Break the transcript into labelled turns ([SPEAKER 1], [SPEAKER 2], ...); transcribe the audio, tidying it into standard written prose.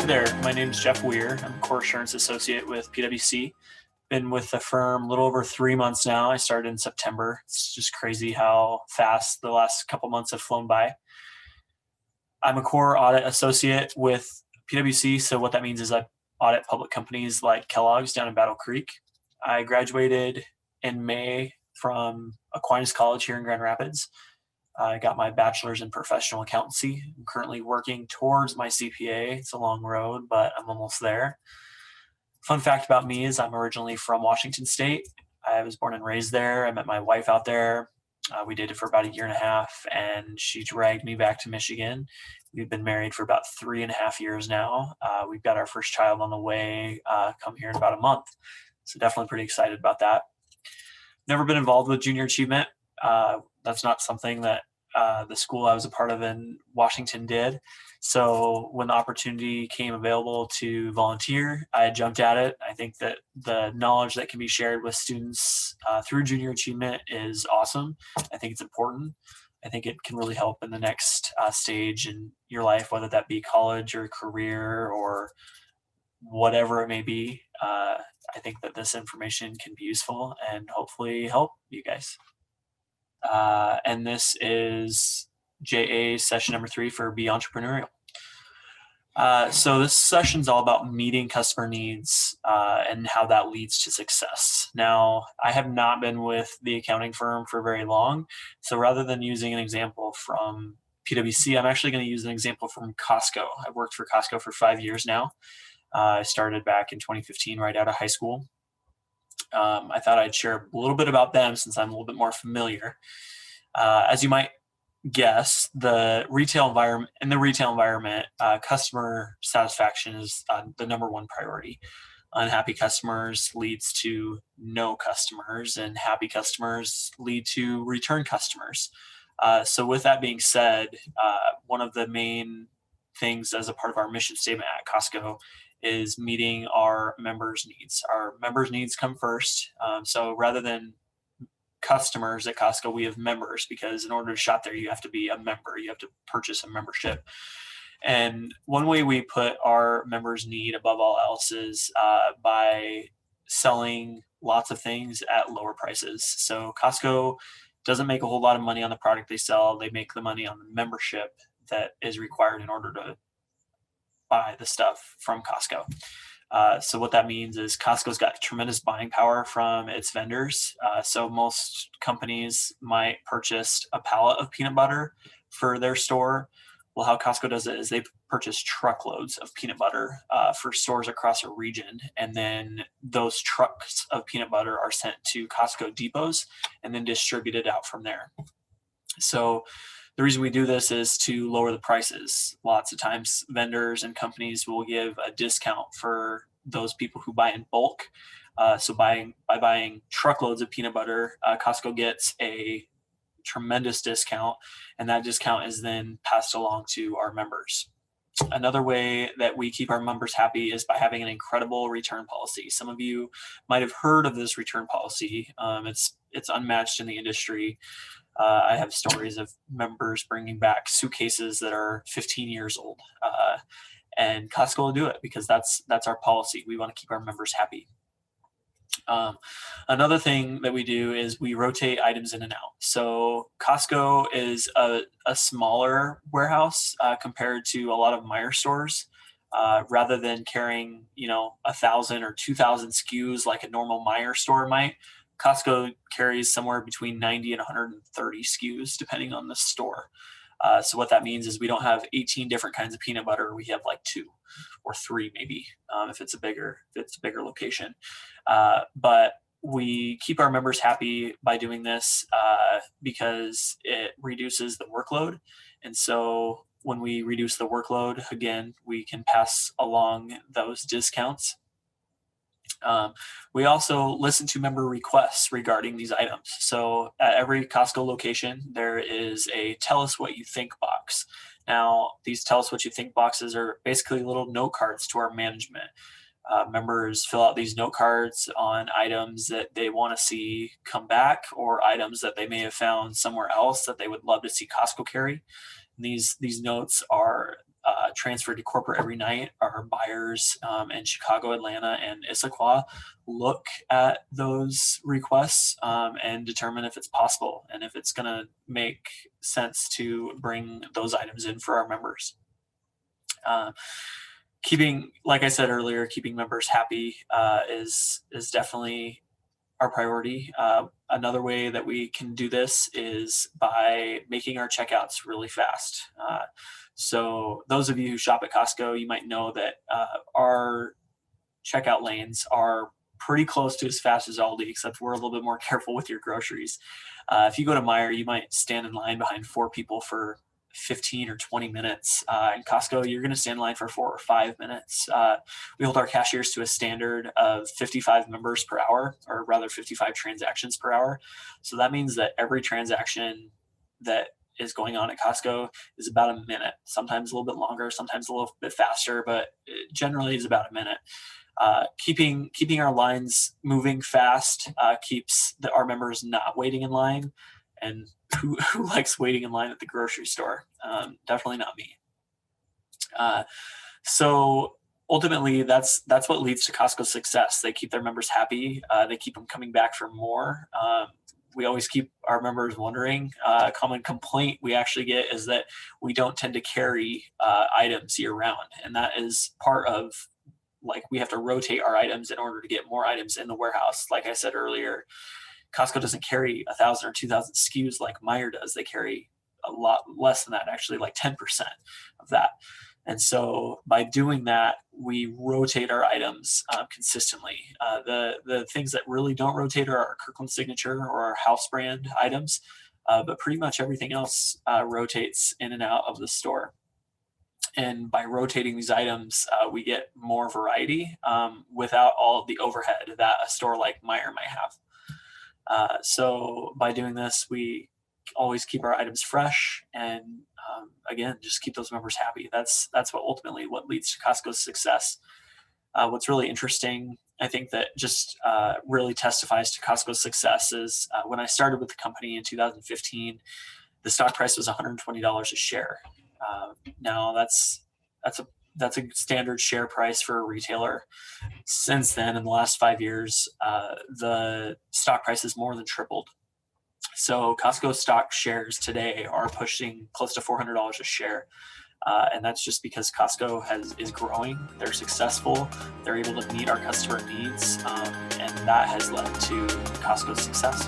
[SPEAKER 1] there, my name is Jeff Weir. I'm a core assurance associate with PwC. Been with the firm a little over 3 months now. I started in September. It's just crazy how fast the last couple months have flown by. I'm a core audit associate with PwC, so what that means is I audit public companies like Kellogg's down in Battle Creek. I graduated in May from Aquinas College here in Grand Rapids. I got my bachelor's in professional accountancy. I'm currently working towards my CPA. It's a long road, but I'm almost there. Fun fact about me is I'm originally from Washington State. I was born and raised there. I met my wife out there. We dated for about a year and a half, and she dragged me back to Michigan. We've been married for about 3.5 years now. We've got our first child on the way, come here in about a month. So definitely pretty excited about that. Never been involved with junior achievement. That's not something that the school I was a part of in Washington did. So when the opportunity came available to volunteer, I jumped at it. I think that the knowledge that can be shared with students through junior achievement is awesome. I think it's important. I think it can really help in the next stage in your life, whether that be college or career or whatever it may be. I think that this information can be useful and hopefully help you guys. And this is JA session number 3 for Be Entrepreneurial. So this session is all about meeting customer needs and how that leads to success. Now, I have not been with the accounting firm for very long. So rather than using an example from PwC, I'm actually going to use an example from Costco. I've worked for Costco for 5 years now. I started back in 2015, right out of high school. I thought I'd share a little bit about them since I'm a little bit more familiar. As you might guess, the retail environment, customer satisfaction is the number one priority. Unhappy customers leads to no customers, and happy customers lead to return customers. So with that being said, one of the main things as a part of our mission statement at Costco is meeting our members' needs. Our members' needs come first. So rather than customers at Costco, we have members, because in order to shop there, you have to be a member. You have to purchase a membership. And one way we put our members' need above all else is by selling lots of things at lower prices. So Costco doesn't make a whole lot of money on the product they sell. They make the money on the membership that is required in order to buy the stuff from Costco. So what that means is Costco's got tremendous buying power from its vendors. So most companies might purchase a pallet of peanut butter for their store. Well, how Costco does it is they purchase truckloads of peanut butter for stores across a region. And then those trucks of peanut butter are sent to Costco depots and then distributed out from there. So the reason we do this is to lower the prices. Lots of times vendors and companies will give a discount for those people who buy in bulk. So by buying truckloads of peanut butter, Costco gets a tremendous discount, and that discount is then passed along to our members. Another way that we keep our members happy is by having an incredible return policy. Some of you might have heard of this return policy. It's unmatched in the industry. I have stories of members bringing back suitcases that are 15 years old, and Costco will do it because that's our policy. We want to keep our members happy. Another thing that we do is we rotate items in and out. So Costco is a smaller warehouse compared to a lot of Meyer stores. Rather than carrying 1,000 or 2,000 SKUs like a normal Meyer store might, Costco carries somewhere between 90 and 130 SKUs depending on the store. So what that means is we don't have 18 different kinds of peanut butter. We have like 2 or 3 maybe if it's a bigger location. But we keep our members happy by doing this because it reduces the workload. And so when we reduce the workload, again, we can pass along those discounts. We also listen to member requests regarding these items. So at every Costco location, there is a tell us what you think box. Now, these tell us what you think boxes are basically little note cards to our management. Members fill out these note cards on items that they want to see come back or items that they may have found somewhere else that they would love to see Costco carry. And these notes are transferred to corporate every night, our buyers in Chicago, Atlanta, and Issaquah look at those requests and determine if it's possible and if it's going to make sense to bring those items in for our members. Like I said earlier, keeping members happy is definitely our priority. Another way that we can do this is by making our checkouts really fast. So those of you who shop at Costco, you might know that our checkout lanes are pretty close to as fast as Aldi, except we're a little bit more careful with your groceries. If you go to Weir, you might stand in line behind 4 people for 15 or 20 minutes. In Costco, you're going to stand in line for 4 or 5 minutes. We hold our cashiers to a standard of 55 members per hour, or rather 55 transactions per hour. So that means that every transaction that is going on at Costco is about a minute, sometimes a little bit longer, sometimes a little bit faster, but generally is about a minute. Keeping our lines moving fast keeps our members not waiting in line. And who likes waiting in line at the grocery store? Definitely not me. So ultimately, that's what leads to Costco's success. They keep their members happy. They keep them coming back for more. We always keep our members wondering. A common complaint we actually get is that we don't tend to carry items year round. And that is part of, like, we have to rotate our items in order to get more items in the warehouse. Like I said earlier, Costco doesn't carry 1,000 or 2,000 SKUs like Weir does. They carry a lot less than that, actually, like 10% of that. And so by doing that, we rotate our items consistently. The things that really don't rotate are our Kirkland Signature or our house brand items, but pretty much everything else rotates in and out of the store. And by rotating these items, we get more variety without all of the overhead that a store like Weir might have. So by doing this, we always keep our items fresh and again, just keep those members happy. That's ultimately what leads to Costco's success. What's really interesting, I think, that just really testifies to Costco's success is when I started with the company in 2015, the stock price was $120 a share. Now that's a standard share price for a retailer. Since then, in the last 5 years, the stock price has more than tripled. So Costco stock shares today are pushing close to $400 a share. And that's just because Costco is growing. They're successful. They're able to meet our customer needs. And that has led to Costco's success.